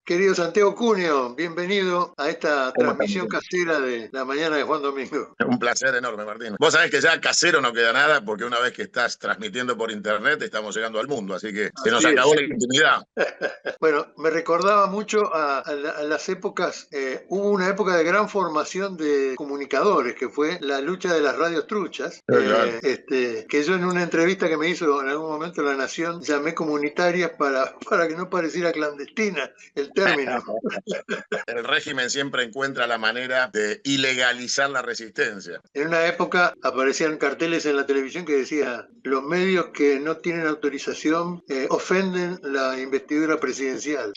Querido Santiago Cuneo, bienvenido a esta ¿Cómo estás, transmisión Martín? casera de la mañana de Juan Domingo. Un placer enorme, Martín. Vos sabés que ya casero no queda nada porque una vez que estás transmitiendo por internet estamos llegando al mundo, así que se nos Así es. acabó la intimidad. Bueno, me recordaba mucho a las épocas, hubo una época de gran formación de comunicadores, que fue la lucha de las radios truchas, Claro. que yo en una entrevista que me hizo en algún momento La Nación, llamé comunitarias para que no pareciera clandestina el término. El régimen siempre encuentra la manera de ilegalizar la resistencia. En una época aparecían carteles en la televisión que decía: los medios que no tienen autorización ofenden la investidura presidencial.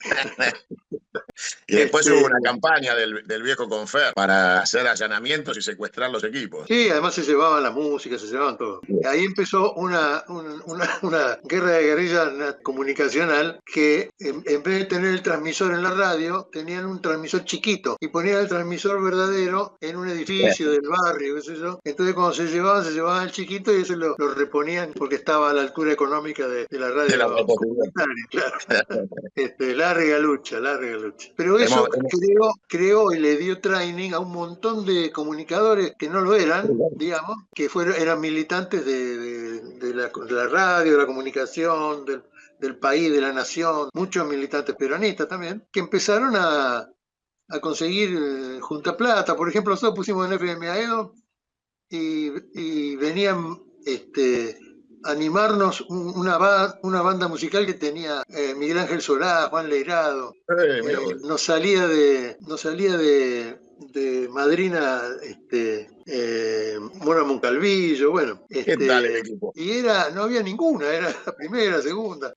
Y después Este, hubo una campaña del viejo Confer para hacer allanamientos y secuestrar los equipos. sí, además se llevaban la música, se llevaban todo. Ahí empezó una guerra de guerrilla comunicacional que en vez de tener el transmisor en la radio, tenían un transmisor chiquito y ponían el transmisor verdadero en un edificio del barrio, qué sé yo. Entonces cuando se llevaban el chiquito y eso lo reponían porque estaba a la altura económica de la De la radio oposición. comunitaria, claro. Larga lucha, larga lucha. Pero Hemos- eso creó y le dio training a un montón de comunicadores que no lo eran, digamos, que eran militantes de la radio, de la comunicación, del país, de la nación, muchos militantes peronistas también, que empezaron a conseguir junta plata. Por ejemplo, nosotros pusimos en FM Aedo y venían animarnos una banda musical que tenía Miguel Ángel Solá, Juan Leirado. Mira vos. Nos salía de madrina Mona Moncalvillo, bueno, ¿Qué tal el equipo? y no había ninguna, era la primera, segunda.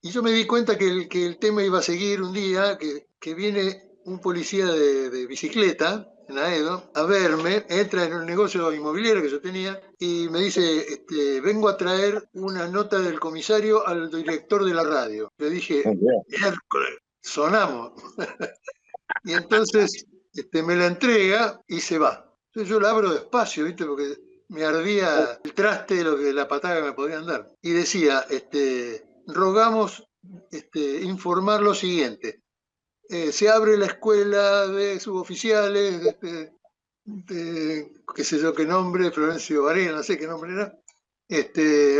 Y yo me di cuenta que el tema iba a seguir un día, que viene un policía de bicicleta en Aedo a verme, entra en un negocio inmobiliario que yo tenía y me dice: vengo a traer una nota del comisario al director de la radio. Le dije: miércoles, sonamos. Y entonces me la entrega y se va. Entonces yo la abro despacio, ¿viste? Porque me ardía el traste de la patada que me podían dar. Y decía: rogamos informar lo siguiente. Se abre la escuela de suboficiales, qué sé yo qué nombre, Florencio Varela, no sé qué nombre era.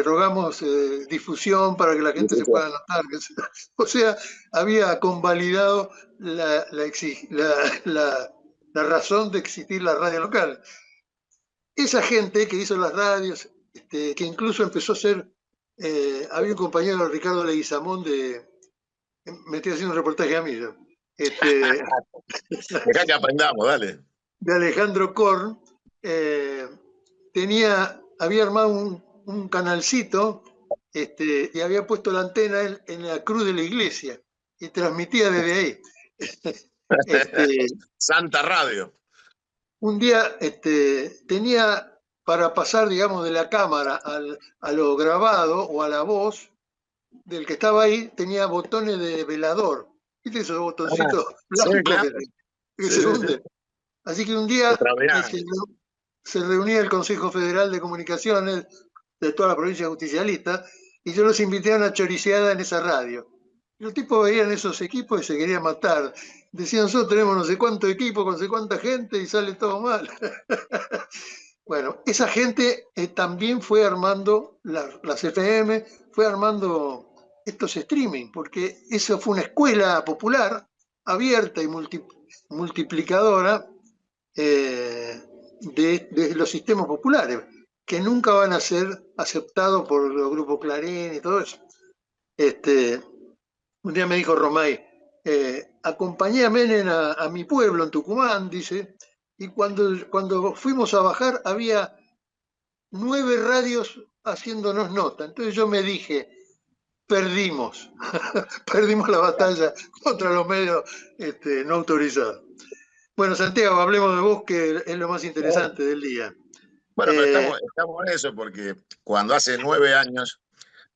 Rogamos difusión para que la gente se pueda anotar. O sea, había convalidado la razón de existir la radio local. Esa gente que hizo las radios, que incluso empezó a ser, había un compañero, Ricardo Leguizamón, me estoy haciendo un reportaje a mí, yo, Dejá que aprendamos, dale. de Alejandro Korn, eh, había armado un canalcito, y había puesto la antena en la cruz de la iglesia y transmitía desde ahí. Este, Santa Radio. un día tenía para pasar, digamos, de la cámara a lo grabado o a la voz del que estaba ahí, tenía botones de velador. ¿Viste esos Ah, botoncitos sí, blancos claro. que Sí, se sí, sí. hunden? Así que un día Extraordinario. se reunía el Consejo Federal de Comunicaciones de toda la provincia justicialista y yo los invité a una choriceada en esa radio. Y los tipos veían esos equipos y se querían matar. Decían: nosotros tenemos no sé cuánto equipo, con no sé cuánta gente y sale todo mal. Bueno, esa gente también fue armando las FM, fue armando estos streaming, porque eso fue una escuela popular, abierta y multiplicadora, de los sistemas populares, que nunca van a ser aceptados por los grupos Clarín y todo eso. Este, un día me dijo Romay: acompañé a Menem a mi pueblo, en Tucumán, dice, y cuando fuimos a bajar había 9 radios haciéndonos nota. Entonces yo me dije: perdimos, perdimos la batalla contra los medios no autorizados. Bueno, Santiago, hablemos de vos, que es lo más interesante del día. Bueno, pero Eh, estamos en eso porque cuando hace 9 años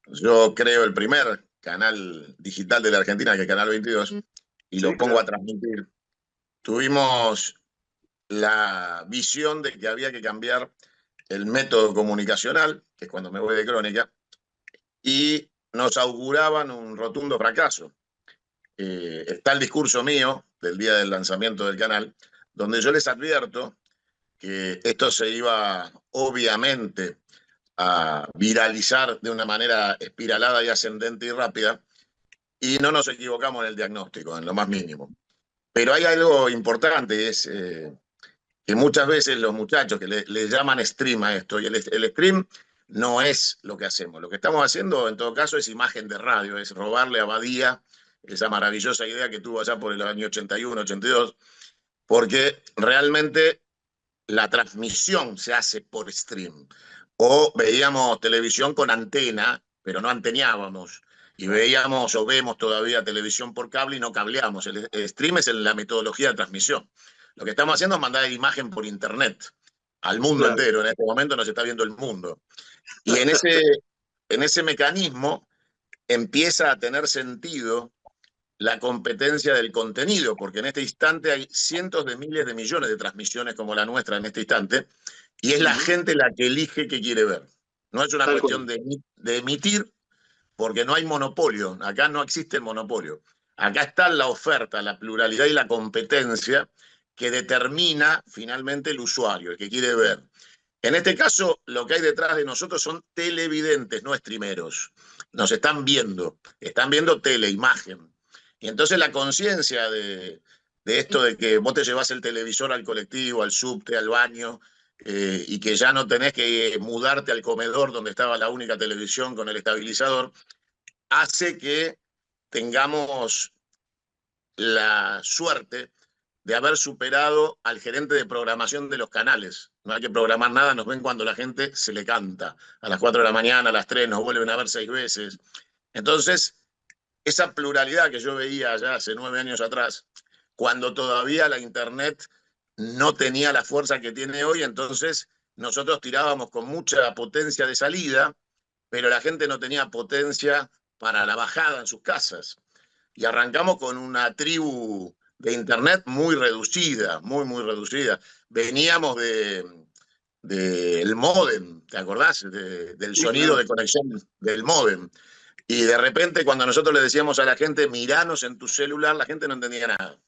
yo creo el primer canal digital de la Argentina, que es Canal 22, y sí, lo pongo a claro. transmitir, tuvimos la visión de que había que cambiar el método comunicacional, que es cuando me voy de crónica, y nos auguraban un rotundo fracaso. está el discurso mío del día del lanzamiento del canal, donde yo les advierto que esto se iba obviamente a viralizar de una manera espiralada y ascendente y rápida, y no nos equivocamos en el diagnóstico, en lo más mínimo. Pero hay algo importante, es que muchas veces los muchachos que le llaman stream a esto, y el stream no es lo que hacemos. Lo que estamos haciendo, en todo caso, es imagen de radio, es robarle a Badía esa maravillosa idea que tuvo allá por el año 81, 82, porque realmente la transmisión se hace por stream. O veíamos televisión con antena, pero no anteneábamos. Y veíamos o vemos todavía televisión por cable y no cableamos. El stream es la metodología de transmisión. Lo que estamos haciendo es mandar imagen por internet al mundo Claro. entero. En este momento nos está viendo el mundo. Y en ese mecanismo empieza a tener sentido la competencia del contenido, porque en este instante hay cientos de miles de millones de transmisiones como la nuestra en este instante, y es la gente la que elige qué quiere ver. No es una Tal cuestión cual. de emitir, porque no hay monopolio, acá no existe el monopolio. Acá está la oferta, la pluralidad y la competencia que determina finalmente el usuario, el que quiere ver. En este caso, lo que hay detrás de nosotros son televidentes, no streameros. Nos están viendo tele, imagen. Y entonces la conciencia de esto de que vos te llevas el televisor al colectivo, al subte, al baño, y que ya no tenés que mudarte al comedor donde estaba la única televisión con el estabilizador, hace que tengamos la suerte de haber superado al gerente de programación de los canales. No hay que programar nada, nos ven cuando la gente se le canta. A las 4 de la mañana, a las 3, nos vuelven a ver 6 veces. Entonces, esa pluralidad que yo veía ya hace 9 años atrás, cuando todavía la Internet no tenía la fuerza que tiene hoy, entonces nosotros tirábamos con mucha potencia de salida, pero la gente no tenía potencia para la bajada en sus casas. Y arrancamos con una tribu de Internet muy reducida, muy, muy reducida. Veníamos del módem, ¿te acordás? Del Sí, sonido de claro. conexión del módem. Y de repente, cuando nosotros le decíamos a la gente, miranos en tu celular, la gente no entendía nada.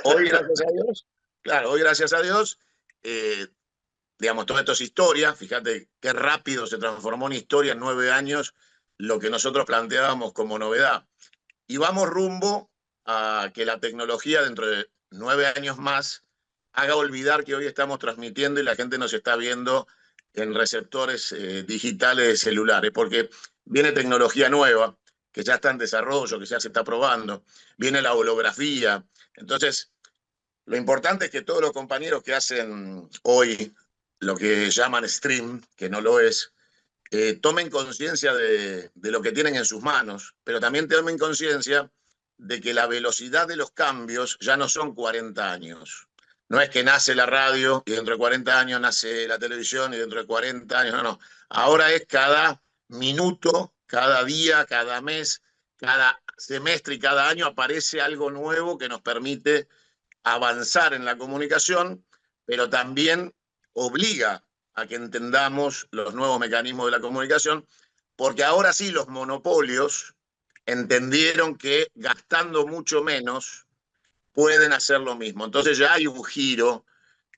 Hoy, gracias a Dios, claro, hoy, gracias a Dios, eh, digamos, todo esto es historia. Fíjate qué rápido se transformó en historia en 9 años lo que nosotros planteábamos como novedad. Y vamos rumbo a que la tecnología dentro de 9 años más haga olvidar que hoy estamos transmitiendo y la gente nos está viendo en receptores digitales celulares, porque viene tecnología nueva que ya está en desarrollo, que ya se está probando, viene la holografía. Entonces, lo importante es que todos los compañeros que hacen hoy lo que llaman stream, que no lo es, tomen conciencia de lo que tienen en sus manos, pero también tomen conciencia de que la velocidad de los cambios ya no son 40 años. No es que nace la radio y dentro de 40 años nace la televisión y dentro de 40 años, no, no. Ahora es cada minuto, cada día, cada mes, cada semestre y cada año aparece algo nuevo que nos permite avanzar en la comunicación, pero también obliga a que entendamos los nuevos mecanismos de la comunicación, porque ahora sí los monopolios entendieron que gastando mucho menos pueden hacer lo mismo. Entonces ya hay un giro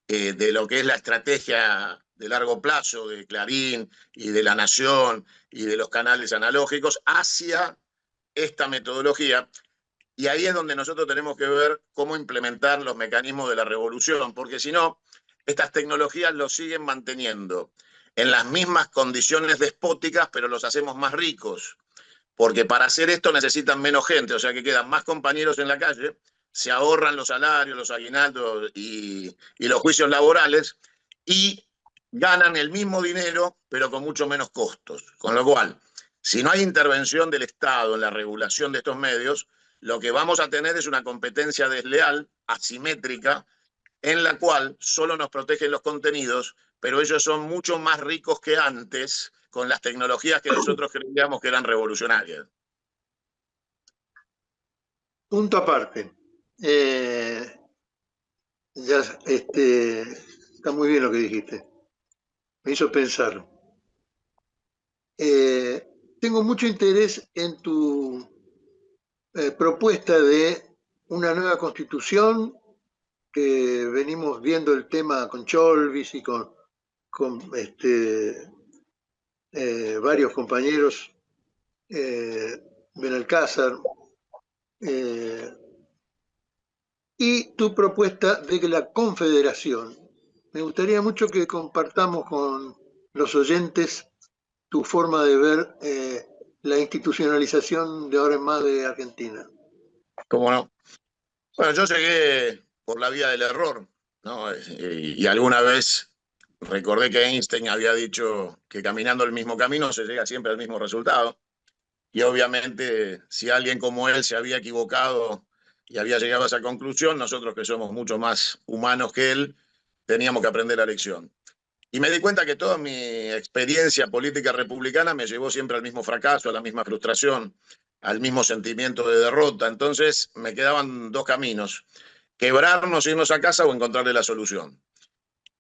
de lo que es la estrategia de largo plazo de Clarín y de La Nación y de los canales analógicos hacia esta metodología. Y ahí es donde nosotros tenemos que ver cómo implementar los mecanismos de la revolución, porque si no, estas tecnologías los siguen manteniendo en las mismas condiciones despóticas, pero los hacemos más ricos, porque para hacer esto necesitan menos gente, o sea que quedan más compañeros en la calle, se ahorran los salarios, los aguinaldos y los juicios laborales, y ganan el mismo dinero, pero con mucho menos costos. Con lo cual, si no hay intervención del Estado en la regulación de estos medios, lo que vamos a tener es una competencia desleal, asimétrica, en la cual solo nos protegen los contenidos, pero ellos son mucho más ricos que antes con las tecnologías que nosotros creíamos que eran revolucionarias. Punto aparte. Ya, está muy bien lo que dijiste. Me hizo pensar. Tengo mucho interés propuesta de una nueva constitución, que venimos viendo el tema con Cholvis y con varios compañeros, Benalcázar, y tu propuesta de que la confederación. Me gustaría mucho que compartamos con los oyentes tu forma de ver la institucionalización de ahora en más de Argentina. ¿Cómo no? Bueno, yo llegué por la vía del error, ¿no? Y alguna vez recordé que Einstein había dicho que caminando el mismo camino se llega siempre al mismo resultado. Y obviamente, si alguien como él se había equivocado y había llegado a esa conclusión, nosotros que somos mucho más humanos que él, teníamos que aprender la lección. Y me di cuenta que toda mi experiencia política republicana me llevó siempre al mismo fracaso, a la misma frustración, al mismo sentimiento de derrota. Entonces me quedaban dos caminos: quebrarnos, irnos a casa o encontrarle la solución.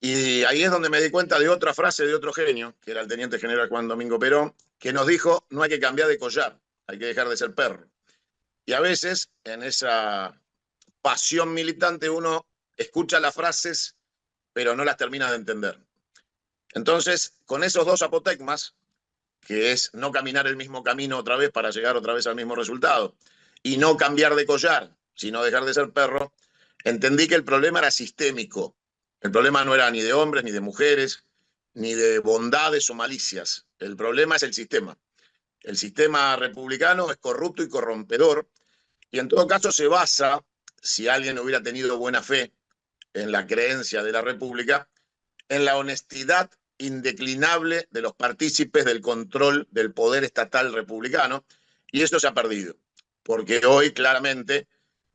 Y ahí es donde me di cuenta de otra frase de otro genio, que era el teniente general Juan Domingo Perón, que nos dijo: no hay que cambiar de collar, hay que dejar de ser perro. Y a veces, en esa pasión militante, uno escucha las frases, pero no las termina de entender. Entonces, con esos dos apotegmas, que es no caminar el mismo camino otra vez para llegar otra vez al mismo resultado, y no cambiar de collar, sino dejar de ser perro, entendí que el problema era sistémico. El problema no era ni de hombres, ni de mujeres, ni de bondades o malicias. El problema es el sistema. El sistema republicano es corrupto y corrompedor, y en todo caso se basa, si alguien hubiera tenido buena fe en la creencia de la República, en la honestidad indeclinable de los partícipes del control del poder estatal republicano, y eso se ha perdido, porque hoy claramente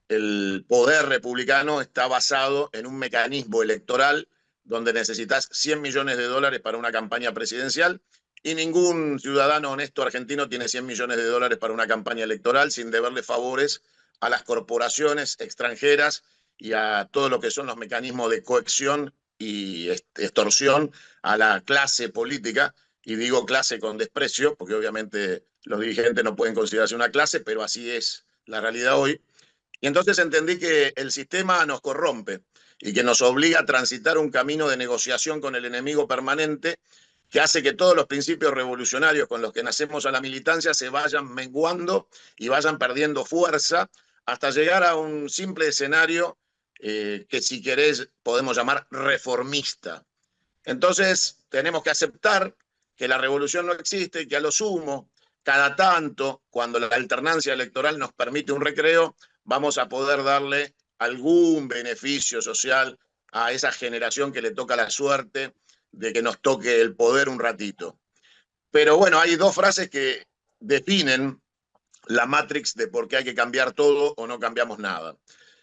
el poder republicano está basado en un mecanismo electoral donde necesitas 100 millones de dólares para una campaña presidencial, y ningún ciudadano honesto argentino tiene 100 millones de dólares para una campaña electoral sin deberle favores a las corporaciones extranjeras y a todo lo que son los mecanismos de coacción y extorsión a la clase política. Y digo clase con desprecio, porque obviamente los dirigentes no pueden considerarse una clase, pero así es la realidad hoy. Y entonces entendí que el sistema nos corrompe y que nos obliga a transitar un camino de negociación con el enemigo permanente, que hace que todos los principios revolucionarios con los que nacemos a la militancia se vayan menguando y vayan perdiendo fuerza hasta llegar a un simple escenario que, si querés, podemos llamar reformista. Entonces tenemos que aceptar que la revolución no existe y que a lo sumo, cada tanto, cuando la alternancia electoral nos permite un recreo, vamos a poder darle algún beneficio social a esa generación que le toca la suerte de que nos toque el poder un ratito. Pero bueno, hay dos frases que definen la matrix de por qué hay que cambiar todo o no cambiamos nada.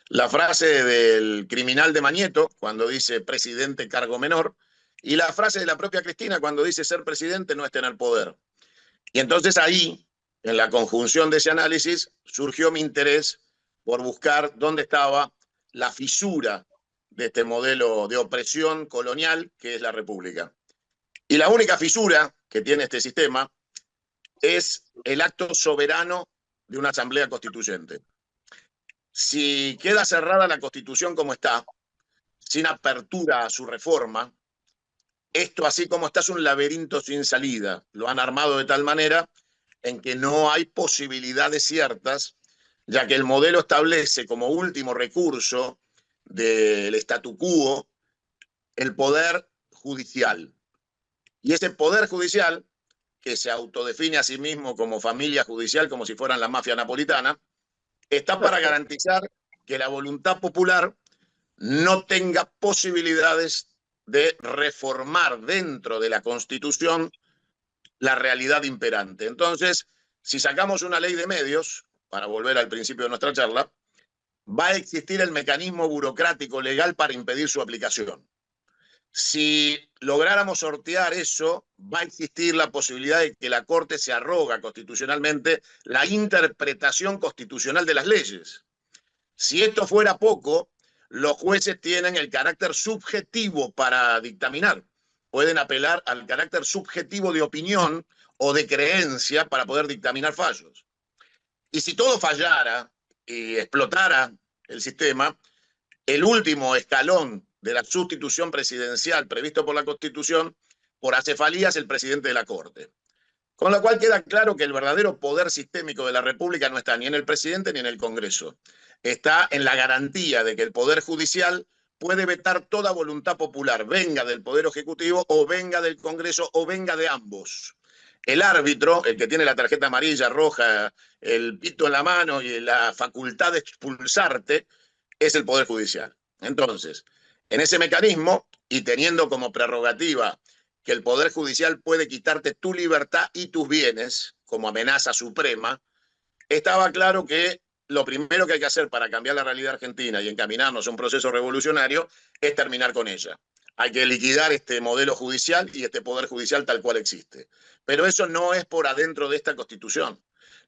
La frase del criminal de Mañeto, cuando dice presidente cargo menor, y la frase de la propia Cristina, cuando dice ser presidente no es tener poder. Y entonces ahí, en la conjunción de ese análisis, surgió mi interés por buscar dónde estaba la fisura de este modelo de opresión colonial que es la República. Y la única fisura que tiene este sistema es el acto soberano de una asamblea constituyente. Si queda cerrada la Constitución como está, sin apertura a su reforma, esto, así como está, es un laberinto sin salida. Lo han armado de tal manera en que no hay posibilidades ciertas, ya que el modelo establece como último recurso del statu quo el poder judicial. Y ese poder judicial, que se autodefine a sí mismo como familia judicial, como si fueran la mafia napolitana, está para garantizar que la voluntad popular no tenga posibilidades de reformar dentro de la Constitución la realidad imperante. Entonces, si sacamos una ley de medios, para volver al principio de nuestra charla, va a existir el mecanismo burocrático legal para impedir su aplicación. Si lográramos sortear eso, va a existir la posibilidad de que la Corte se arroga constitucionalmente la interpretación constitucional de las leyes. Si esto fuera poco, los jueces tienen el carácter subjetivo para dictaminar. Pueden apelar al carácter subjetivo de opinión o de creencia para poder dictaminar fallos. Y si todo fallara y explotara el sistema, el último escalón de la sustitución presidencial previsto por la Constitución, por acefalía, es el presidente de la Corte. Con lo cual queda claro que el verdadero poder sistémico de la República no está ni en el presidente ni en el Congreso. Está en la garantía de que el Poder Judicial puede vetar toda voluntad popular, venga del Poder Ejecutivo o venga del Congreso o venga de ambos. El árbitro, el que tiene la tarjeta amarilla, roja, el pito en la mano y la facultad de expulsarte, es el Poder Judicial. Entonces, en ese mecanismo, y teniendo como prerrogativa que el Poder Judicial puede quitarte tu libertad y tus bienes como amenaza suprema, estaba claro que lo primero que hay que hacer para cambiar la realidad argentina y encaminarnos a un proceso revolucionario es terminar con ella. Hay que liquidar este modelo judicial y este Poder Judicial tal cual existe. Pero eso no es por adentro de esta Constitución.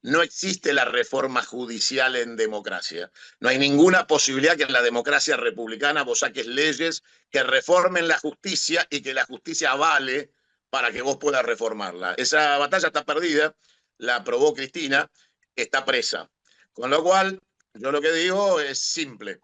No existe la reforma judicial en democracia. No hay ninguna posibilidad que en la democracia republicana vos saques leyes que reformen la justicia y que la justicia avale para que vos puedas reformarla. Esa batalla está perdida, la aprobó Cristina, está presa. Con lo cual, yo lo que digo es simple.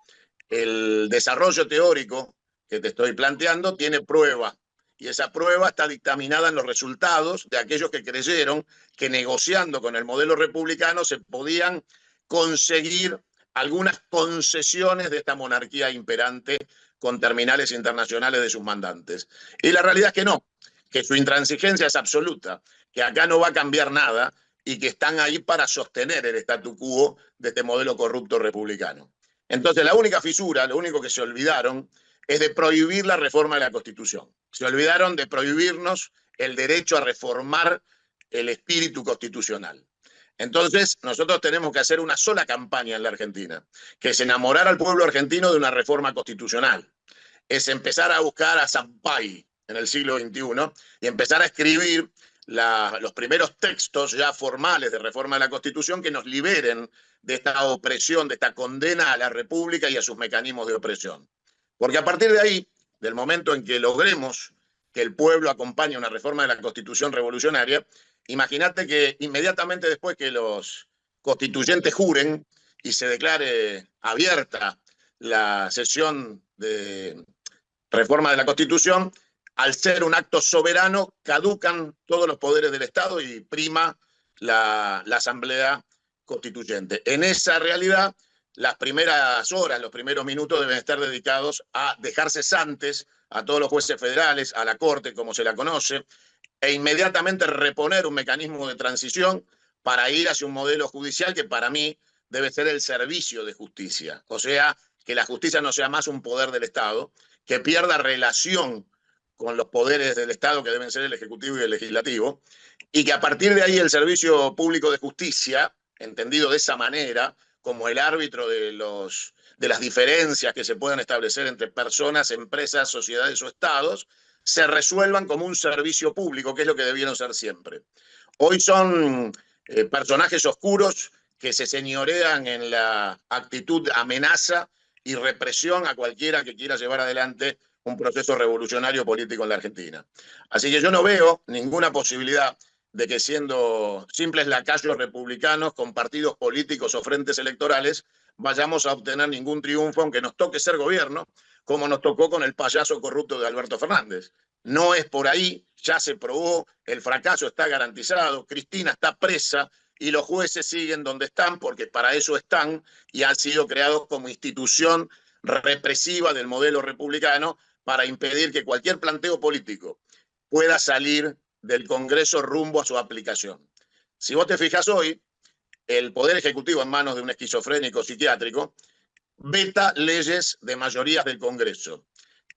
El desarrollo teórico que te estoy planteando tiene prueba. Y esa prueba está dictaminada en los resultados de aquellos que creyeron que negociando con el modelo republicano se podían conseguir algunas concesiones de esta monarquía imperante con terminales internacionales de sus mandantes. Y la realidad es que no, que su intransigencia es absoluta, que acá no va a cambiar nada y que están ahí para sostener el statu quo de este modelo corrupto republicano. Entonces, la única fisura, lo único que se olvidaron es de prohibir la reforma de la Constitución. Se olvidaron de prohibirnos el derecho a reformar el espíritu constitucional. Entonces, nosotros tenemos que hacer una sola campaña en la Argentina, que es enamorar al pueblo argentino de una reforma constitucional. Es empezar a buscar a Sampaio en el siglo XXI y empezar a escribir los primeros textos ya formales de reforma de la Constitución que nos liberen de esta opresión, de esta condena a la República y a sus mecanismos de opresión. Porque a partir de ahí, del momento en que logremos que el pueblo acompañe una reforma de la Constitución revolucionaria, imagínate que inmediatamente después que los constituyentes juren y se declare abierta la sesión de reforma de la Constitución, al ser un acto soberano, caducan todos los poderes del Estado y prima la Asamblea Constituyente. En esa realidad, las primeras horas, los primeros minutos deben estar dedicados a dejar cesantes a todos los jueces federales, a la Corte, como se la conoce, e inmediatamente reponer un mecanismo de transición para ir hacia un modelo judicial que para mí debe ser el servicio de justicia. O sea, que la justicia no sea más un poder del Estado, que pierda relación con los poderes del Estado, que deben ser el Ejecutivo y el Legislativo, y que a partir de ahí el servicio público de justicia, entendido de esa manera, como el árbitro de las diferencias que se puedan establecer entre personas, empresas, sociedades o estados, se resuelvan como un servicio público, que es lo que debieron ser siempre. Hoy son personajes oscuros que se señorean en la actitud de amenaza y represión a cualquiera que quiera llevar adelante un proceso revolucionario político en la Argentina. Así que yo no veo ninguna posibilidad de que siendo simples lacayos republicanos con partidos políticos o frentes electorales vayamos a obtener ningún triunfo, aunque nos toque ser gobierno, como nos tocó con el payaso corrupto de Alberto Fernández. No es por ahí, ya se probó, el fracaso está garantizado, Cristina está presa y los jueces siguen donde están porque para eso están y han sido creados como institución represiva del modelo republicano para impedir que cualquier planteo político pueda salir del Congreso rumbo a su aplicación. Si vos te fijas hoy, el Poder Ejecutivo en manos de un esquizofrénico psiquiátrico veta leyes de mayorías del Congreso.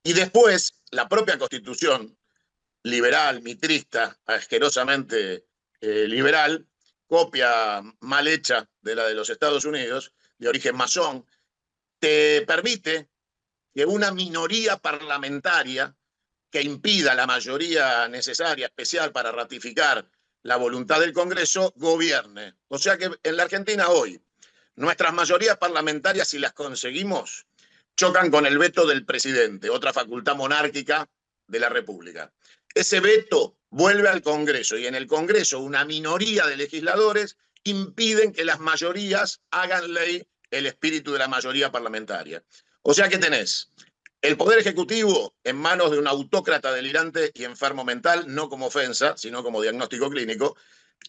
Y después, la propia Constitución, liberal, mitrista, asquerosamente liberal, copia mal hecha de la de los Estados Unidos, de origen masón, te permite que una minoría parlamentaria que impida la mayoría necesaria, especial para ratificar la voluntad del Congreso, gobierne. O sea que en la Argentina hoy, nuestras mayorías parlamentarias, si las conseguimos, chocan con el veto del presidente, otra facultad monárquica de la República. Ese veto vuelve al Congreso y en el Congreso una minoría de legisladores impiden que las mayorías hagan ley el espíritu de la mayoría parlamentaria. O sea que tenés el Poder Ejecutivo en manos de un autócrata delirante y enfermo mental, no como ofensa, sino como diagnóstico clínico,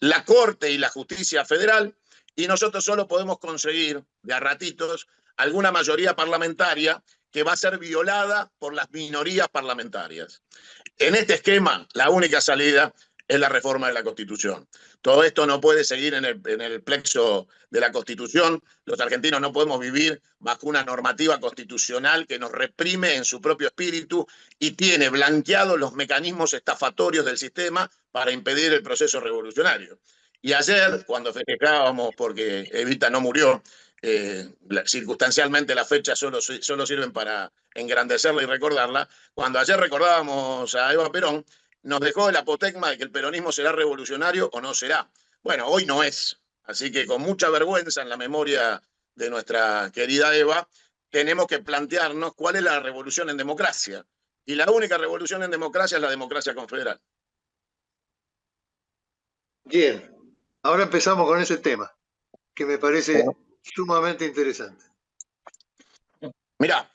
la Corte y la Justicia Federal, y nosotros solo podemos conseguir de a ratitos alguna mayoría parlamentaria que va a ser violada por las minorías parlamentarias. En este esquema, la única salida es la reforma de la Constitución. Todo esto no puede seguir en el plexo de la Constitución. Los argentinos no podemos vivir bajo una normativa constitucional que nos reprime en su propio espíritu y tiene blanqueados los mecanismos estafatorios del sistema para impedir el proceso revolucionario. Y ayer, cuando festejábamos porque Evita no murió, circunstancialmente las fechas solo sirven para engrandecerla y recordarla, cuando ayer recordábamos a Eva Perón, nos dejó el apotegma de que el peronismo será revolucionario o no será. Bueno, hoy no es. Así que con mucha vergüenza en la memoria de nuestra querida Eva, tenemos que plantearnos cuál es la revolución en democracia. Y la única revolución en democracia es la democracia confederal. Bien, ahora empezamos con ese tema, que me parece sumamente interesante. Mirá,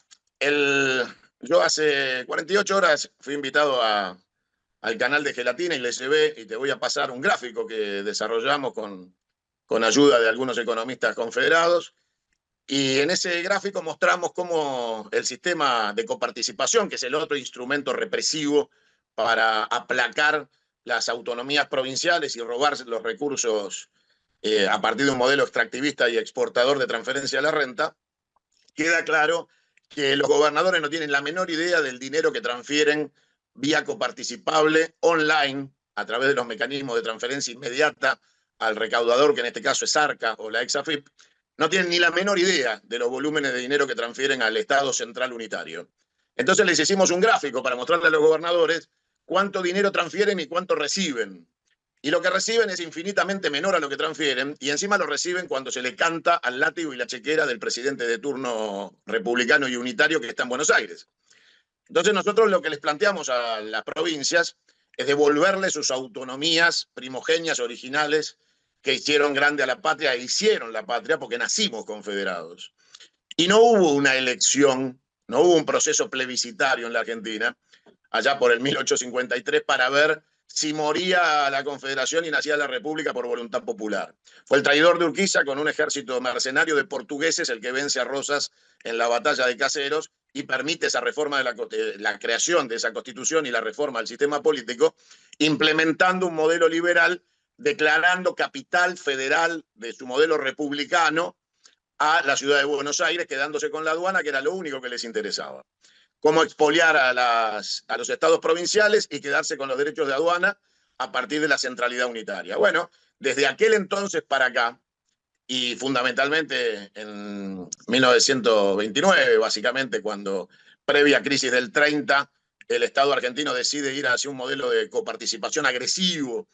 yo hace 48 horas fui invitado al canal de Gelatina y le llevé, y te voy a pasar un gráfico que desarrollamos con ayuda de algunos economistas confederados, y en ese gráfico mostramos cómo el sistema de coparticipación, que es el otro instrumento represivo para aplacar las autonomías provinciales y robarse los recursos a partir de un modelo extractivista y exportador de transferencia a la renta, queda claro que los gobernadores no tienen la menor idea del dinero que transfieren vía coparticipable online a través de los mecanismos de transferencia inmediata al recaudador, que en este caso es ARCA o la ex-AFIP. No tienen ni la menor idea de los volúmenes de dinero que transfieren al Estado Central Unitario. Entonces les hicimos un gráfico para mostrarle a los gobernadores cuánto dinero transfieren y cuánto reciben. Y lo que reciben es infinitamente menor a lo que transfieren, y encima lo reciben cuando se le canta al látigo y la chequera del presidente de turno republicano y unitario que está en Buenos Aires. Entonces nosotros lo que les planteamos a las provincias es devolverle sus autonomías primogenias originales que hicieron grande a la patria e hicieron la patria porque nacimos confederados. Y no hubo una elección, no hubo un proceso plebiscitario en la Argentina, allá por el 1853, para ver si moría la Confederación y nacía la República por voluntad popular. Fue el traidor de Urquiza con un ejército mercenario de portugueses el que vence a Rosas en la batalla de Caseros y permite esa reforma de la creación de esa constitución y la reforma del sistema político, implementando un modelo liberal, declarando capital federal de su modelo republicano a la ciudad de Buenos Aires, quedándose con la aduana, que era lo único que les interesaba. Cómo expoliar a los estados provinciales y quedarse con los derechos de aduana a partir de la centralidad unitaria. Bueno, desde aquel entonces para acá, y fundamentalmente en 1929, básicamente, cuando previa crisis del 30, el Estado argentino decide ir hacia un modelo de coparticipación agresivo,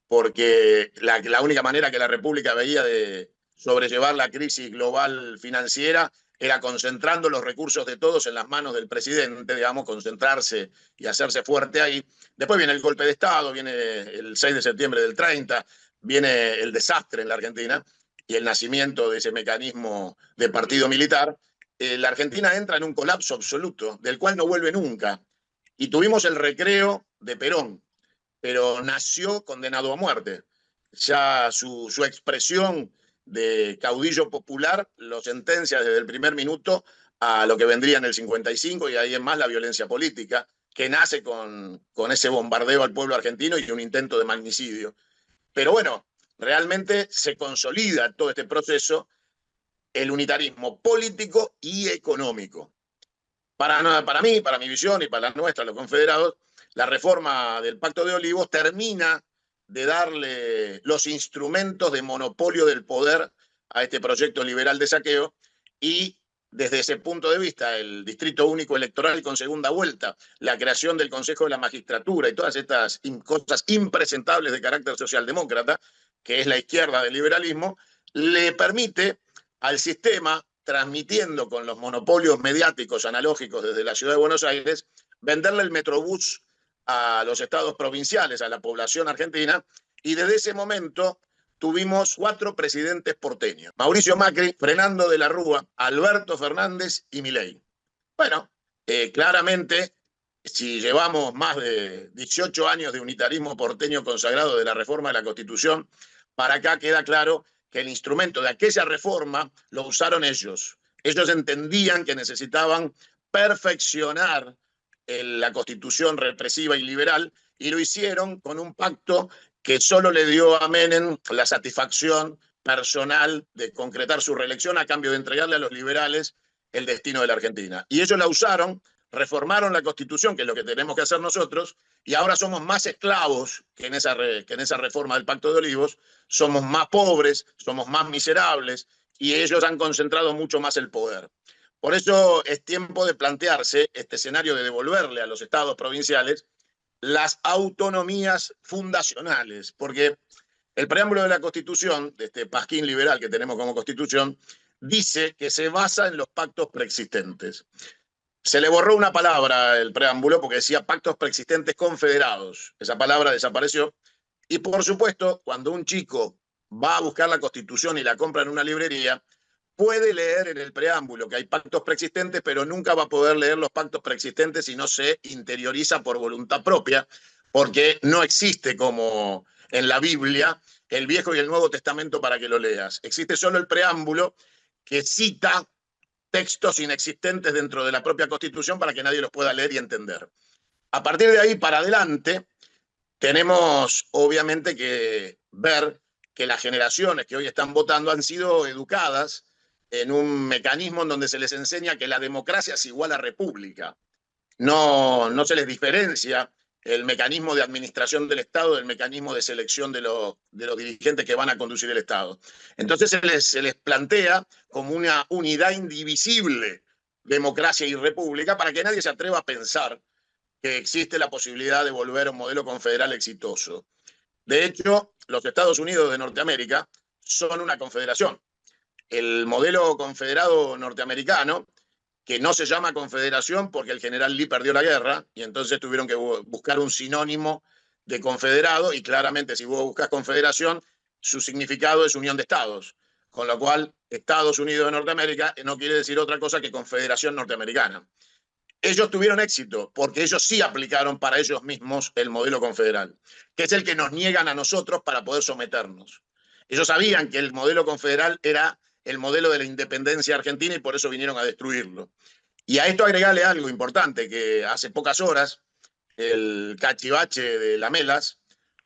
porque la única manera que la República veía de sobrellevar la crisis global financiera era concentrando los recursos de todos en las manos del presidente, digamos, concentrarse y hacerse fuerte ahí. Después viene el golpe de Estado, viene el 6 de septiembre del 30, viene el desastre en la Argentina y el nacimiento de ese mecanismo de partido militar. La Argentina entra en un colapso absoluto, del cual no vuelve nunca. Y tuvimos el recreo de Perón, pero nació condenado a muerte. Ya su expresión de caudillo popular lo sentencia desde el primer minuto a lo que vendría en el 55 y ahí en más la violencia política, que nace con ese bombardeo al pueblo argentino y un intento de magnicidio. Pero bueno, realmente se consolida todo este proceso, el unitarismo político y económico. Para mí, para mi visión y para la nuestra, los confederados, la reforma del Pacto de Olivos termina de darle los instrumentos de monopolio del poder a este proyecto liberal de saqueo y desde ese punto de vista, el distrito único electoral con segunda vuelta, la creación del Consejo de la Magistratura y todas estas cosas impresentables de carácter socialdemócrata, que es la izquierda del liberalismo, le permite al sistema, transmitiendo con los monopolios mediáticos analógicos desde la ciudad de Buenos Aires, venderle el Metrobús a los estados provinciales, a la población argentina, y desde ese momento tuvimos 4 presidentes porteños. Mauricio Macri, Fernando de la Rúa, Alberto Fernández y Milei. Bueno, claramente, si llevamos más de 18 años de unitarismo porteño consagrado de la reforma de la Constitución, para acá queda claro que el instrumento de aquella reforma lo usaron ellos. Ellos entendían que necesitaban perfeccionar la Constitución represiva y liberal y lo hicieron con un pacto que solo le dio a Menem la satisfacción personal de concretar su reelección a cambio de entregarle a los liberales el destino de la Argentina. Y ellos la usaron, reformaron la Constitución, que es lo que tenemos que hacer nosotros, y ahora somos más esclavos que en esa reforma del Pacto de Olivos, somos más pobres, somos más miserables, y ellos han concentrado mucho más el poder. Por eso es tiempo de plantearse este escenario de devolverle a los estados provinciales las autonomías fundacionales, porque el preámbulo de la Constitución, de este pasquín liberal que tenemos como Constitución, dice que se basa en los pactos preexistentes. Se le borró una palabra el preámbulo porque decía pactos preexistentes confederados. Esa palabra desapareció. Y por supuesto, cuando un chico va a buscar la Constitución y la compra en una librería, puede leer en el preámbulo que hay pactos preexistentes, pero nunca va a poder leer los pactos preexistentes si no se interioriza por voluntad propia, porque no existe como en la Biblia el Viejo y el Nuevo Testamento para que lo leas. Existe solo el preámbulo que cita textos inexistentes dentro de la propia Constitución para que nadie los pueda leer y entender. A partir de ahí para adelante, tenemos obviamente que ver que las generaciones que hoy están votando han sido educadas en un mecanismo en donde se les enseña que la democracia es igual a república. No se les diferencia el mecanismo de administración del Estado del mecanismo de selección de los dirigentes que van a conducir el Estado. Entonces se les plantea como una unidad indivisible, democracia y república, para que nadie se atreva a pensar que existe la posibilidad de volver a un modelo confederal exitoso. De hecho, los Estados Unidos de Norteamérica son una confederación. El modelo confederado norteamericano, que no se llama confederación porque el general Lee perdió la guerra y entonces tuvieron que buscar un sinónimo de confederado, y claramente si vos buscas confederación, su significado es unión de estados, con lo cual Estados Unidos de Norteamérica no quiere decir otra cosa que confederación norteamericana. Ellos tuvieron éxito porque ellos sí aplicaron para ellos mismos el modelo confederal, que es el que nos niegan a nosotros para poder someternos. Ellos sabían que el modelo confederal era el modelo de la independencia argentina y por eso vinieron a destruirlo. Y a esto agregarle algo importante, que hace pocas horas el cachivache de Lamelas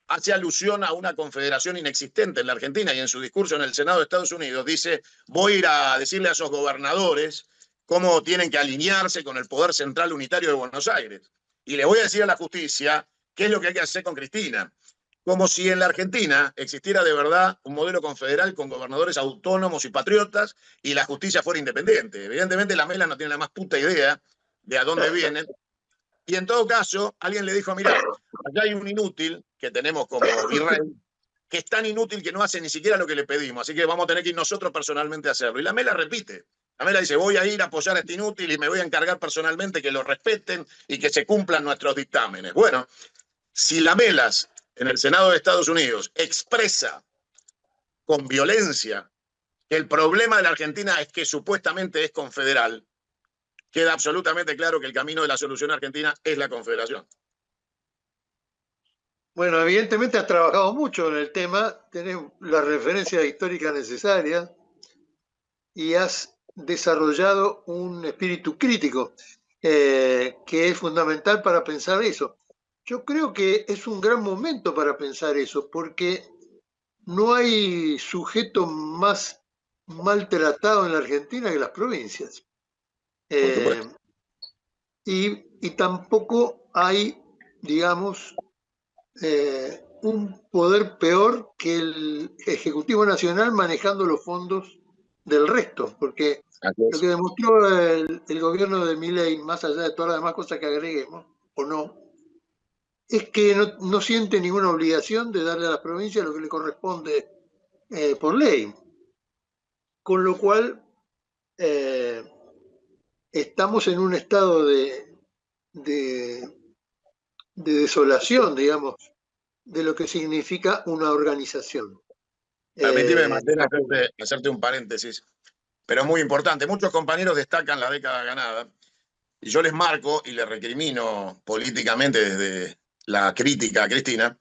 hace alusión a una confederación inexistente en la Argentina, y en su discurso en el Senado de Estados Unidos dice: voy a ir a decirle a esos gobernadores cómo tienen que alinearse con el poder central unitario de Buenos Aires. Y le voy a decir a la justicia qué es lo que hay que hacer con Cristina. Como si en la Argentina existiera de verdad un modelo confederal con gobernadores autónomos y patriotas y la justicia fuera independiente. Evidentemente la Mela no tiene la más puta idea de a dónde vienen. Y en todo caso, alguien le dijo: mirá, allá hay un inútil que tenemos como virrey, que es tan inútil que no hace ni siquiera lo que le pedimos, así que vamos a tener que ir nosotros personalmente a hacerlo. Y la Mela repite. La Mela dice: voy a ir a apoyar a este inútil y me voy a encargar personalmente que lo respeten y que se cumplan nuestros dictámenes. Bueno, si la Melas en el Senado de Estados Unidos expresa con violencia que el problema de la Argentina es que supuestamente es confederal, queda absolutamente claro que el camino de la solución argentina es la confederación. Bueno, evidentemente has trabajado mucho en el tema, tenés la referencia histórica necesaria y has desarrollado un espíritu crítico que es fundamental para pensar eso. Yo creo que es un gran momento para pensar eso, porque no hay sujeto más maltratado en la Argentina que las provincias. Y tampoco hay, digamos, un poder peor que el Ejecutivo Nacional manejando los fondos del resto, porque lo que demostró el gobierno de Milei, más allá de todas las demás cosas que agreguemos, o no, es que no siente ninguna obligación de darle a las provincias lo que le corresponde por ley. Con lo cual, estamos en un estado de desolación, digamos, de lo que significa una organización. Permitime, Martín, hacerte un paréntesis, pero muy importante. Muchos compañeros destacan la década ganada y yo les marco y les recrimino políticamente desde la crítica a Cristina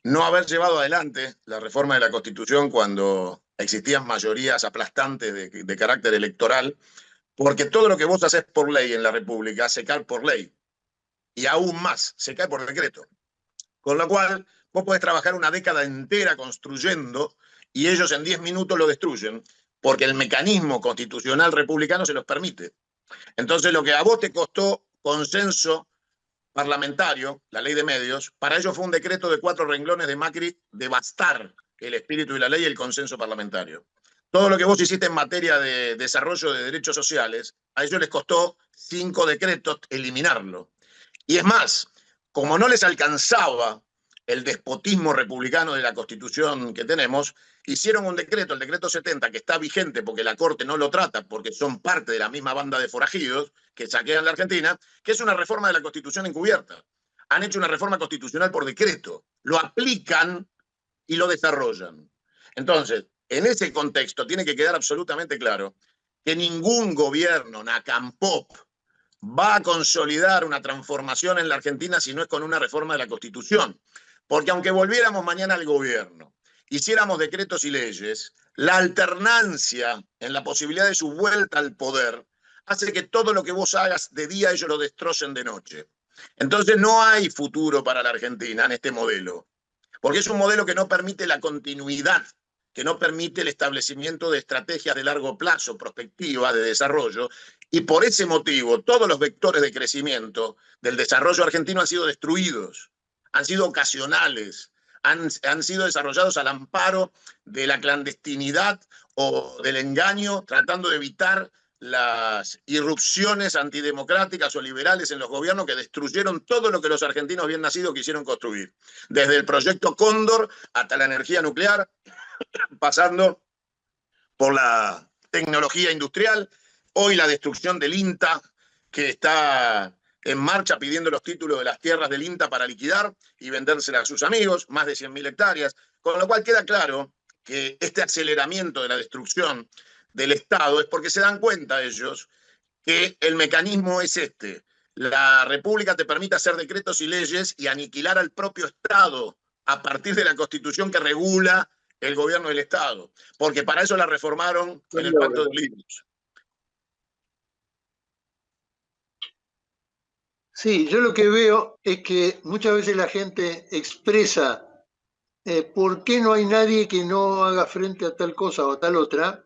no haber llevado adelante la reforma de la Constitución cuando existían mayorías aplastantes de carácter electoral, porque todo lo que vos haces por ley en la República se cae por ley y aún más, se cae por decreto. Con lo cual, vos podés trabajar una década entera construyendo y ellos en 10 minutos lo destruyen, porque el mecanismo constitucional republicano se los permite. Entonces, lo que a vos te costó consenso parlamentario, la ley de medios, para ellos fue un decreto de 4 renglones de Macri de bastar el espíritu de la ley y el consenso parlamentario. Todo lo que vos hiciste en materia de desarrollo de derechos sociales, a ellos les costó 5 decretos eliminarlo. Y es más, como no les alcanzaba el despotismo republicano de la Constitución que tenemos, hicieron un decreto, el decreto 70, que está vigente porque la Corte no lo trata, porque son parte de la misma banda de forajidos que saquean la Argentina, que es una reforma de la Constitución encubierta. Han hecho una reforma constitucional por decreto, lo aplican y lo desarrollan. Entonces, en ese contexto tiene que quedar absolutamente claro que ningún gobierno NACAMPOP va a consolidar una transformación en la Argentina si no es con una reforma de la Constitución. Porque aunque volviéramos mañana al gobierno, hiciéramos decretos y leyes, la alternancia en la posibilidad de su vuelta al poder hace que todo lo que vos hagas de día ellos lo destrocen de noche. Entonces no hay futuro para la Argentina en este modelo, porque es un modelo que no permite la continuidad, que no permite el establecimiento de estrategias de largo plazo, prospectivas, de desarrollo, y por ese motivo todos los vectores de crecimiento del desarrollo argentino han sido destruidos, han sido ocasionales, han sido desarrollados al amparo de la clandestinidad o del engaño, tratando de evitar las irrupciones antidemocráticas o liberales en los gobiernos que destruyeron todo lo que los argentinos bien nacidos quisieron construir. Desde el proyecto Cóndor hasta la energía nuclear, pasando por la tecnología industrial, hoy la destrucción del INTA, que está en marcha pidiendo los títulos de las tierras del INTA para liquidar y vendérselas a sus amigos, más de 100.000 hectáreas, con lo cual queda claro que este aceleramiento de la destrucción del Estado es porque se dan cuenta ellos que el mecanismo es este. La República te permite hacer decretos y leyes y aniquilar al propio Estado a partir de la Constitución que regula el gobierno del Estado, porque para eso la reformaron en el Pacto de Olivos. Sí, yo lo que veo es que muchas veces la gente expresa por qué no hay nadie que no haga frente a tal cosa o a tal otra,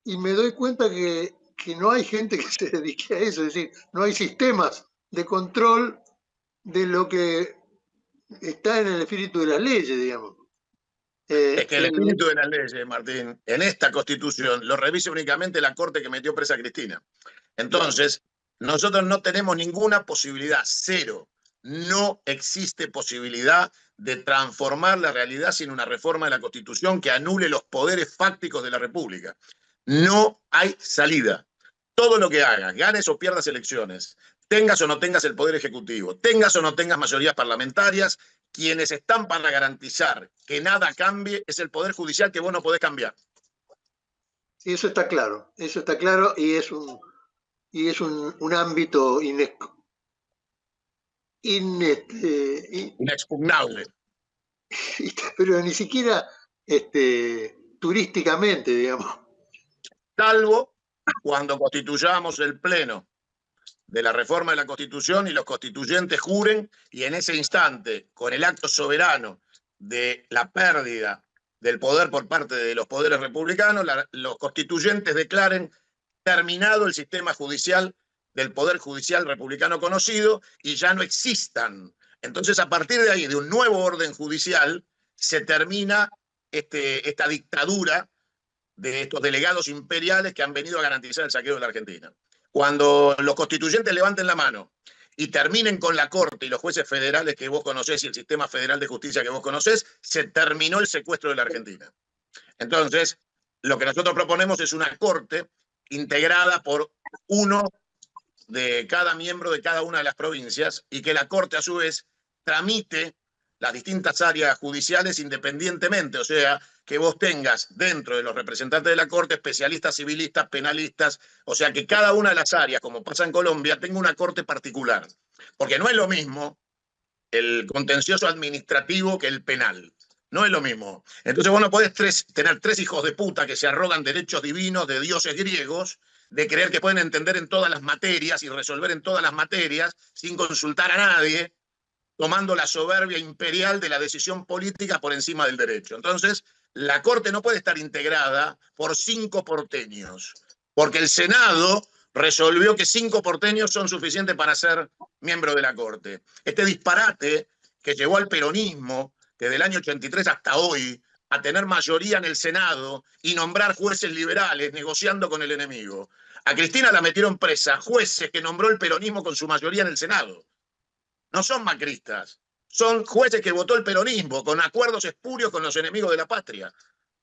y me doy cuenta que no hay gente que se dedique a eso, es decir, no hay sistemas de control de lo que está en el espíritu de las leyes, digamos. Es que el espíritu de las leyes, Martín, en esta Constitución lo revisa únicamente la Corte que metió presa a Cristina. Entonces, nosotros no tenemos ninguna posibilidad, cero. No existe posibilidad de transformar la realidad sin una reforma de la Constitución que anule los poderes fácticos de la República. No hay salida. Todo lo que hagas, ganes o pierdas elecciones, tengas o no tengas el poder ejecutivo, tengas o no tengas mayorías parlamentarias, quienes están para garantizar que nada cambie es el Poder Judicial, que vos no podés cambiar. Sí, eso está claro y es un ámbito inexpugnable. Pero ni siquiera turísticamente, digamos. Salvo cuando constituyamos el Pleno de la reforma de la Constitución y los constituyentes juren, y en ese instante, con el acto soberano de la pérdida del poder por parte de los poderes republicanos, los constituyentes declaren terminado el sistema judicial del poder judicial republicano conocido y ya no existan. Entonces, a partir de ahí, de un nuevo orden judicial, se termina esta dictadura de estos delegados imperiales que han venido a garantizar el saqueo de la Argentina. Cuando los constituyentes levanten la mano y terminen con la Corte y los jueces federales que vos conocés y el sistema federal de justicia que vos conocés, se terminó el secuestro de la Argentina. Entonces, lo que nosotros proponemos es una Corte integrada por uno de cada miembro de cada una de las provincias y que la Corte, a su vez, tramite las distintas áreas judiciales independientemente, o sea, que vos tengas dentro de los representantes de la Corte especialistas civilistas, penalistas, o sea, que cada una de las áreas, como pasa en Colombia, tenga una corte particular. Porque no es lo mismo el contencioso administrativo que el penal. No es lo mismo. Entonces vos no podés tener tres hijos de puta que se arrogan derechos divinos de dioses griegos, de creer que pueden entender en todas las materias y resolver en todas las materias sin consultar a nadie, tomando la soberbia imperial de la decisión política por encima del derecho. Entonces, la Corte no puede estar integrada por 5 porteños, porque el Senado resolvió que 5 porteños son suficientes para ser miembro de la Corte. Este disparate que llevó al peronismo desde el año 83 hasta hoy a tener mayoría en el Senado y nombrar jueces liberales negociando con el enemigo. A Cristina la metieron presa jueces que nombró el peronismo con su mayoría en el Senado. No son macristas, son jueces que votó el peronismo con acuerdos espurios con los enemigos de la patria.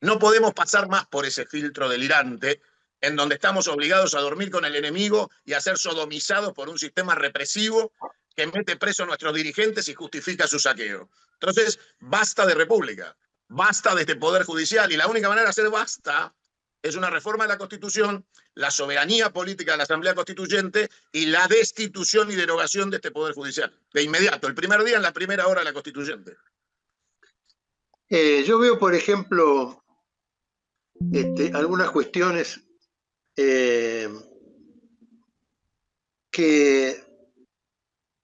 No podemos pasar más por ese filtro delirante en donde estamos obligados a dormir con el enemigo y a ser sodomizados por un sistema represivo que mete preso a nuestros dirigentes y justifica su saqueo. Entonces, basta de república, basta de este poder judicial, y la única manera de hacer basta es una reforma de la Constitución, la soberanía política de la Asamblea Constituyente y la destitución y derogación de este poder judicial. De inmediato, el primer día, en la primera hora de la Constituyente. Yo veo, por ejemplo, algunas cuestiones que,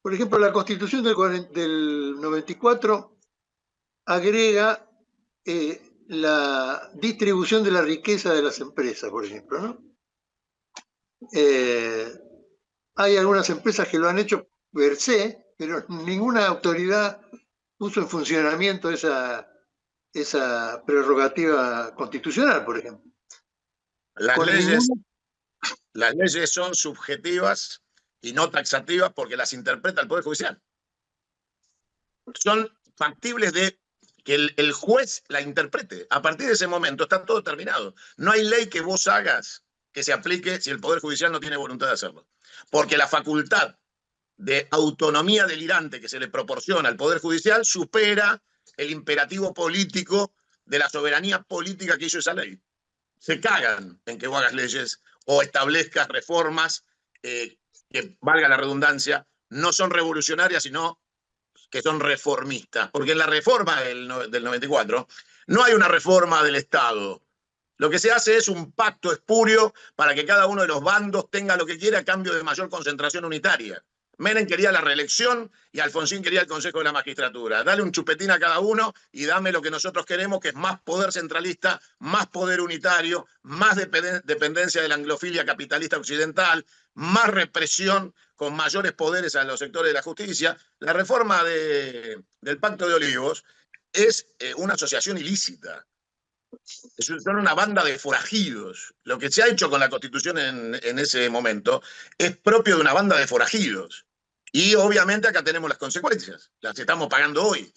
por ejemplo, la Constitución del 94 agrega la distribución de la riqueza de las empresas, por ejemplo, ¿no? Hay algunas empresas que lo han hecho per se, pero ninguna autoridad puso en funcionamiento esa prerrogativa constitucional, por ejemplo. Las leyes son subjetivas y no taxativas porque las interpreta el Poder Judicial. Son factibles de que el juez la interprete. A partir de ese momento está todo terminado. No hay ley que vos hagas que se aplique si el Poder Judicial no tiene voluntad de hacerlo. Porque la facultad de autonomía delirante que se le proporciona al Poder Judicial supera el imperativo político de la soberanía política que hizo esa ley. Se cagan en que vos hagas leyes o establezcas reformas que, valga la redundancia, no son revolucionarias, sino que son reformistas. Porque en la reforma del 94 no hay una reforma del Estado. Lo que se hace es un pacto espurio para que cada uno de los bandos tenga lo que quiera a cambio de mayor concentración unitaria. Menem quería la reelección y Alfonsín quería el Consejo de la Magistratura. Dale un chupetín a cada uno y dame lo que nosotros queremos, que es más poder centralista, más poder unitario, más dependencia de la anglofilia capitalista occidental, más represión con mayores poderes a los sectores de la justicia. La reforma del Pacto de Olivos es una asociación ilícita. Son una banda de forajidos. Lo que se ha hecho con la Constitución en ese momento es propio de una banda de forajidos. Y obviamente acá tenemos las consecuencias, las estamos pagando hoy.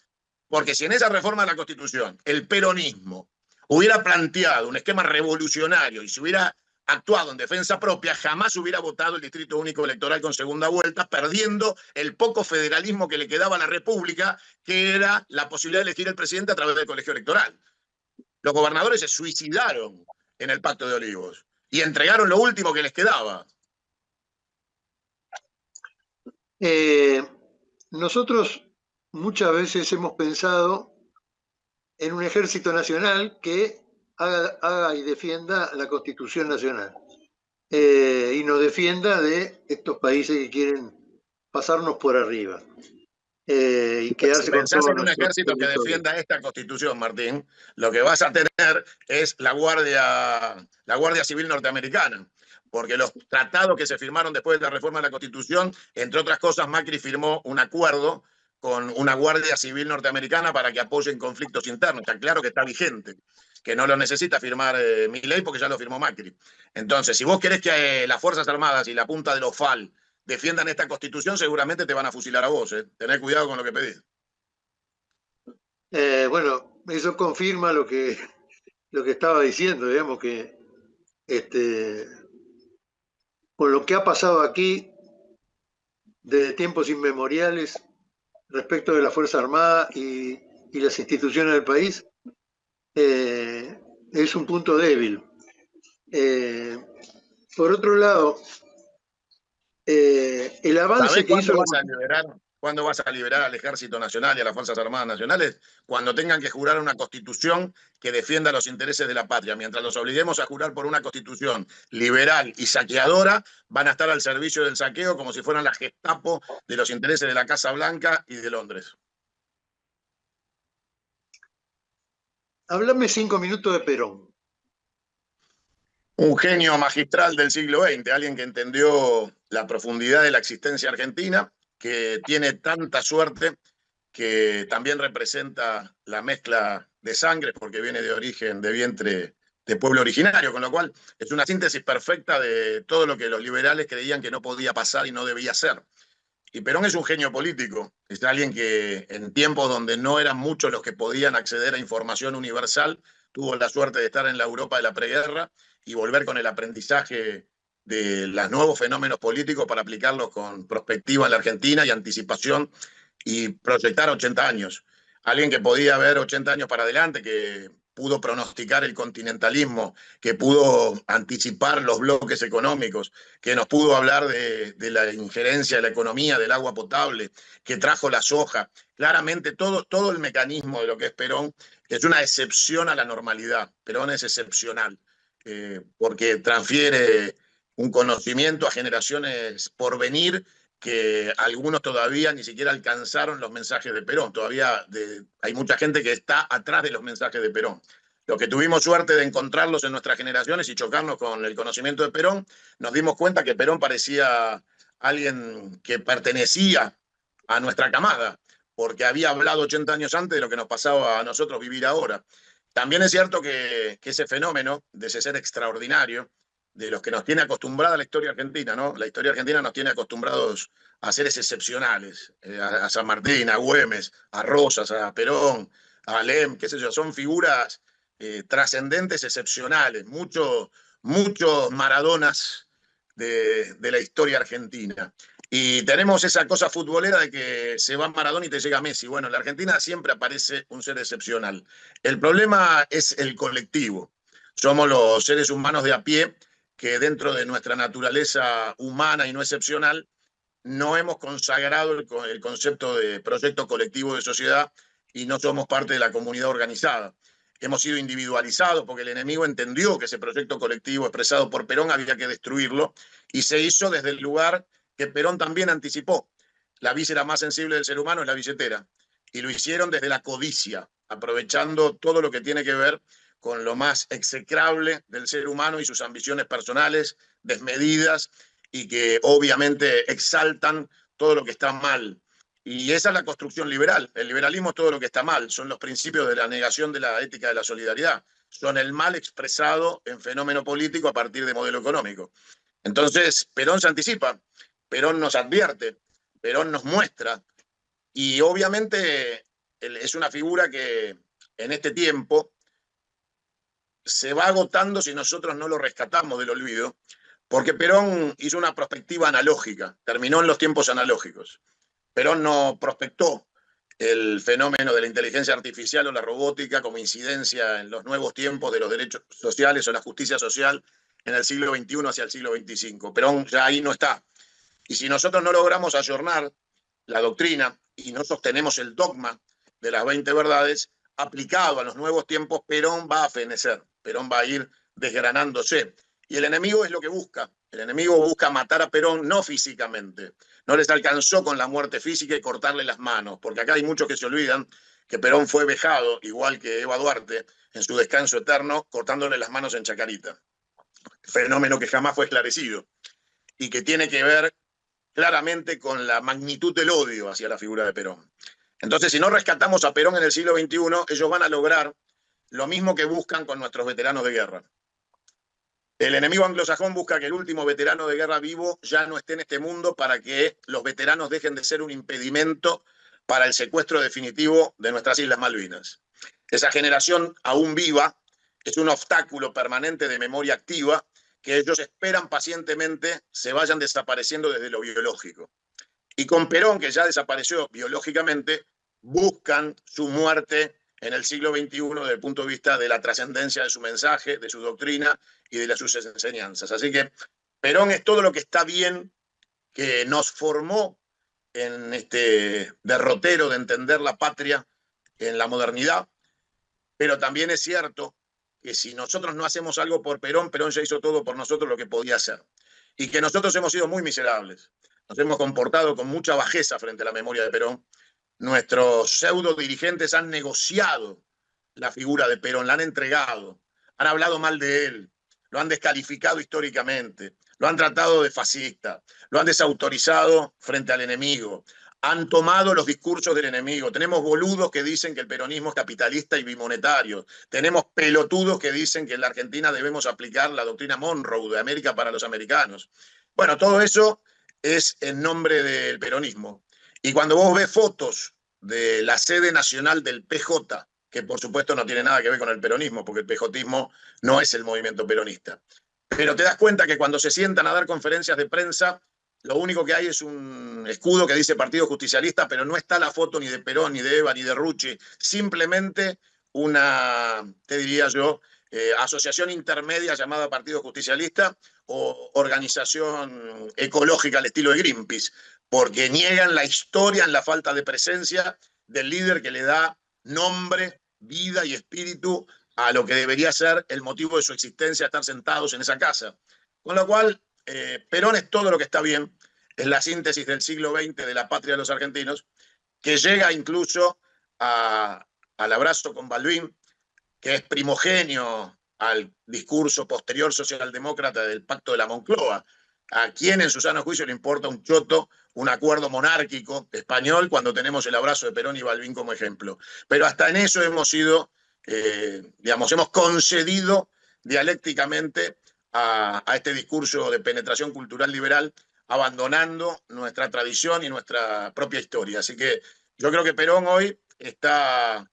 Porque si en esa reforma de la Constitución el peronismo hubiera planteado un esquema revolucionario y se hubiera actuado en defensa propia, jamás hubiera votado el Distrito Único Electoral con segunda vuelta, perdiendo el poco federalismo que le quedaba a la República, que era la posibilidad de elegir el presidente a través del colegio electoral. Los gobernadores se suicidaron en el Pacto de Olivos y entregaron lo último que les quedaba. Nosotros muchas veces hemos pensado en un ejército nacional que haga y defienda la Constitución nacional y nos defienda de estos países que quieren pasarnos por arriba. Y quedarse si con pensás todo en un ejército que defienda esta Constitución, Martín, lo que vas a tener es la Guardia Civil norteamericana. Porque los tratados que se firmaron después de la reforma de la Constitución, entre otras cosas, Macri firmó un acuerdo con una Guardia Civil norteamericana para que apoyen conflictos internos. Está claro que está vigente, que no lo necesita firmar Milei porque ya lo firmó Macri. Entonces, si vos querés que las Fuerzas Armadas y la punta de los FAL defiendan esta Constitución, seguramente te van a fusilar a vos. Tené cuidado con lo que pedís. Bueno, eso confirma lo que estaba diciendo, digamos que con lo que ha pasado aquí desde tiempos inmemoriales, respecto de la Fuerza Armada y las instituciones del país, es un punto débil. Por otro lado, el avance ¿Sabés que hizo... cuándo vas a liberar al Ejército Nacional y a las Fuerzas Armadas Nacionales? Cuando tengan que jurar una constitución que defienda los intereses de la patria. Mientras los obliguemos a jurar por una constitución liberal y saqueadora, van a estar al servicio del saqueo como si fueran la Gestapo de los intereses de la Casa Blanca y de Londres. Háblame 5 minutos de Perón. Un genio magistral del siglo XX, alguien que entendió la profundidad de la existencia argentina, que tiene tanta suerte, que también representa la mezcla de sangre porque viene de origen, de vientre de pueblo originario, con lo cual es una síntesis perfecta de todo lo que los liberales creían que no podía pasar y no debía ser. Y Perón es un genio político, es alguien que en tiempos donde no eran muchos los que podían acceder a información universal, tuvo la suerte de estar en la Europa de la preguerra y volver con el aprendizaje de los nuevos fenómenos políticos para aplicarlos con prospectiva en la Argentina y anticipación y proyectar 80 años. Alguien que podía ver 80 años para adelante, que pudo pronosticar el continentalismo, que pudo anticipar los bloques económicos, que nos pudo hablar de la injerencia de la economía, del agua potable, que trajo la soja. Claramente todo el mecanismo de lo que es Perón es una excepción a la normalidad. Perón es excepcional, porque transfiere un conocimiento a generaciones por venir que algunos todavía ni siquiera alcanzaron los mensajes de Perón. Todavía hay mucha gente que está atrás de los mensajes de Perón. Los que tuvimos suerte de encontrarlos en nuestras generaciones y chocarnos con el conocimiento de Perón, nos dimos cuenta que Perón parecía alguien que pertenecía a nuestra camada, porque había hablado 80 años antes de lo que nos pasaba a nosotros vivir ahora. También es cierto que ese fenómeno de ese ser extraordinario, de los que nos tiene acostumbrada la historia argentina, ¿no? La historia argentina nos tiene acostumbrados a seres excepcionales, a San Martín, a Güemes, a Rosas, a Perón, a Alem, qué sé yo, son figuras trascendentes, excepcionales, muchos Maradonas de la historia argentina. Y tenemos esa cosa futbolera de que se va Maradona y te llega Messi. Bueno, en la Argentina siempre aparece un ser excepcional. El problema es el colectivo. Somos los seres humanos de a pie que dentro de nuestra naturaleza humana y no excepcional no hemos consagrado el concepto de proyecto colectivo de sociedad y no somos parte de la comunidad organizada. Hemos sido individualizados porque el enemigo entendió que ese proyecto colectivo expresado por Perón había que destruirlo y se hizo desde el lugar que Perón también anticipó. La víscera más sensible del ser humano es la billetera y lo hicieron desde la codicia, aprovechando todo lo que tiene que ver con lo más execrable del ser humano y sus ambiciones personales desmedidas y que obviamente exaltan todo lo que está mal. Y esa es la construcción liberal. El liberalismo es todo lo que está mal. Son los principios de la negación de la ética de la solidaridad. Son el mal expresado en fenómeno político a partir de modelo económico. Entonces, Perón se anticipa, Perón nos advierte, Perón nos muestra. Y obviamente es una figura que en este tiempo se va agotando si nosotros no lo rescatamos del olvido, porque Perón hizo una prospectiva analógica, terminó en los tiempos analógicos. Perón no prospectó el fenómeno de la inteligencia artificial o la robótica como incidencia en los nuevos tiempos de los derechos sociales o la justicia social en el siglo XXI hacia el siglo XXV. Perón ya ahí no está. Y si nosotros no logramos ayornar la doctrina y no sostenemos el dogma de las 20 verdades, aplicado a los nuevos tiempos, Perón va a fenecer, Perón va a ir desgranándose. Y el enemigo es lo que busca. El enemigo busca matar a Perón no físicamente. No les alcanzó con la muerte física y cortarle las manos, porque acá hay muchos que se olvidan que Perón fue vejado, igual que Eva Duarte, en su descanso eterno, cortándole las manos en Chacarita. Fenómeno que jamás fue esclarecido y que tiene que ver claramente con la magnitud del odio hacia la figura de Perón. Entonces, si no rescatamos a Perón en el siglo XXI, ellos van a lograr lo mismo que buscan con nuestros veteranos de guerra. El enemigo anglosajón busca que el último veterano de guerra vivo ya no esté en este mundo para que los veteranos dejen de ser un impedimento para el secuestro definitivo de nuestras Islas Malvinas. Esa generación aún viva es un obstáculo permanente de memoria activa que ellos esperan pacientemente se vayan desapareciendo desde lo biológico. y con Perón, que ya desapareció biológicamente, buscan su muerte en el siglo XXI desde el punto de vista de la trascendencia de su mensaje, de su doctrina y de sus enseñanzas. Así que Perón es todo lo que está bien, que nos formó en este derrotero de entender la patria en la modernidad, pero también es cierto que si nosotros no hacemos algo por Perón, Perón ya hizo todo por nosotros lo que podía hacer. Y que nosotros hemos sido muy miserables. Nos hemos comportado con mucha bajeza frente a la memoria de Perón. Nuestros pseudo dirigentes han negociado la figura de Perón, la han entregado, han hablado mal de él, lo han descalificado históricamente, lo han tratado de fascista, lo han desautorizado frente al enemigo, han tomado los discursos del enemigo. Tenemos boludos que dicen que el peronismo es capitalista y bimonetario. Tenemos pelotudos que dicen que en la Argentina debemos aplicar la doctrina Monroe de América para los americanos. Bueno, todo eso es en nombre del peronismo. Y cuando vos ves fotos de la sede nacional del PJ, que por supuesto no tiene nada que ver con el peronismo, porque el pejotismo no es el movimiento peronista, pero te das cuenta que cuando se sientan a dar conferencias de prensa, lo único que hay es un escudo que dice Partido Justicialista, pero no está la foto ni de Perón, ni de Eva, ni de Rucci, simplemente una, te diría yo, asociación intermedia llamada Partido Justicialista o organización ecológica al estilo de Greenpeace, porque niegan la historia en la falta de presencia del líder que le da nombre, vida y espíritu a lo que debería ser el motivo de su existencia, estar sentados en esa casa. Con lo cual, Perón es todo lo que está bien, es la síntesis del siglo XX de la patria de los argentinos, que llega incluso al abrazo con Balbín, que es primogenio al discurso posterior socialdemócrata del Pacto de la Moncloa. ¿A quién en su sano juicio le importa un choto un acuerdo monárquico español cuando tenemos el abrazo de Perón y Balbín como ejemplo? Pero hasta en eso hemos sido, digamos, hemos concedido dialécticamente a este discurso de penetración cultural liberal, abandonando nuestra tradición y nuestra propia historia. Así que yo creo que Perón hoy está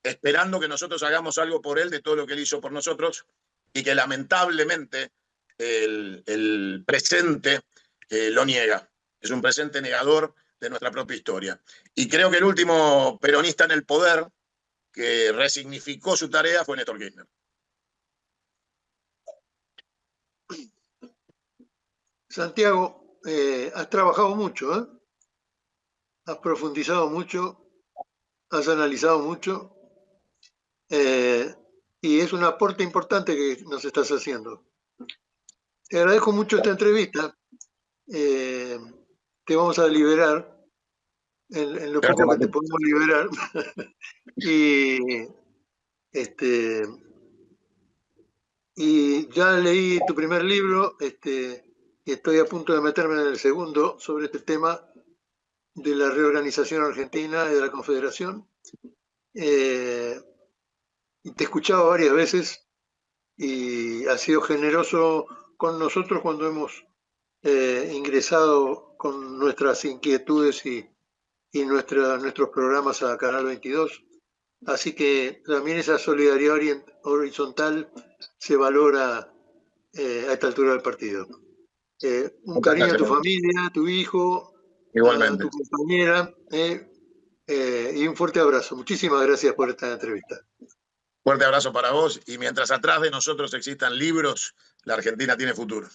esperando que nosotros hagamos algo por él de todo lo que él hizo por nosotros y que lamentablemente el presente lo niega. Es un presente negador de nuestra propia historia. Y creo que el último peronista en el poder que resignificó su tarea fue Néstor Kirchner. Santiago, has trabajado mucho, ¿eh? Has profundizado mucho, has analizado mucho, y es un aporte importante que nos estás haciendo. Te agradezco mucho esta entrevista. Te vamos a liberar en lo poco que te podemos liberar. Y ya leí tu primer libro, y estoy a punto de meterme en el segundo sobre este tema de la reorganización argentina y de la Confederación. Y te he escuchado varias veces y has sido generoso con nosotros cuando hemos ingresado con nuestras inquietudes y nuestros programas a Canal 22. Así que también esa solidaridad horizontal se valora a esta altura del partido. Un cariño a tu familia, a tu hijo, igualmente, a tu compañera, y un fuerte abrazo. Muchísimas gracias por esta entrevista. Fuerte abrazo para vos y mientras atrás de nosotros existan libros, la Argentina tiene futuro.